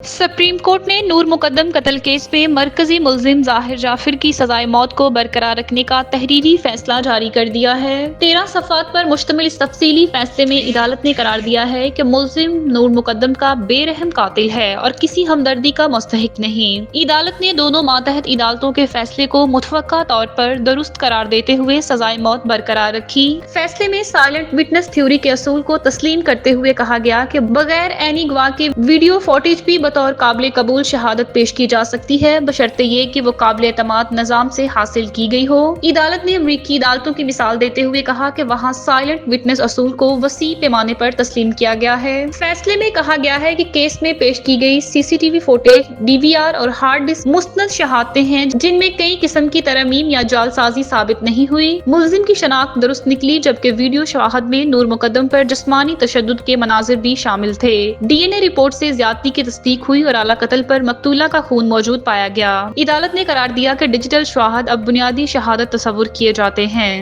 Supreme court ने नूर मुकद्दम कत्ल case में मरकजी मुलजिम जाहिर जाफर की सजाए मौत को बरकरार रखने का तहरीरी फैसला जारी कर दिया है। 13 सफ़ात पर मुश्तमिल इस तफसीली फैसले में अदालत ने करार दिया है कि मुलजिम नूर मुकद्दम का बेरहम कातिल है और किसी हमदर्दी का मुस्तहिक नहीं। अदालत ने दोनों मातहत अदालतों के फैसले को मुतवक्का तौर पर दुरुस्त करार देते हुए सजाए मौत बरकरार रखी। फैसले में साइलेंट विटनेस थ्योरी के असूल को तस्लीम करते हुए कहा गया कि बगैर ऐनी गवाह के वीडियो फुटेज भी बतौर काबिल कबूल शहादत पेश की जा सकती है, बशर्ते ये कि वो काबिल एतमाद निजाम से हासिल की गई हो। अदालत ने अमरीकी अदालतों की मिसाल देते हुए कहा कि वहाँ साइलेंट विटनेस असूल को वसी पैमाने पर तस्लीम किया गया है। फैसले में कहा गया है कि केस में पेश की गई सीसीटीवी फुटेज, डीवीआर और हार्ड डिस्क मुस्तनद शहादतें हैं जिनमें कई किस्म की तरमीम या जालसाजी साबित नहीं हुई। मुलजिम की शनाख्त दुरुस्त निकली, जबकि वीडियो शवाहद में नूर मुकद्दम पर जिस्मानी तशद्दुद के मनाजिर भी शामिल थे। डीएनए रिपोर्ट से ज्यादती की तस्दीक हुई और आला कत्ल पर मकतूला का खून मौजूद पाया गया। अदालत ने करार दिया कि डिजिटल शवाहद अब बुनियादी शहादत तस्वुर किए जाते हैं।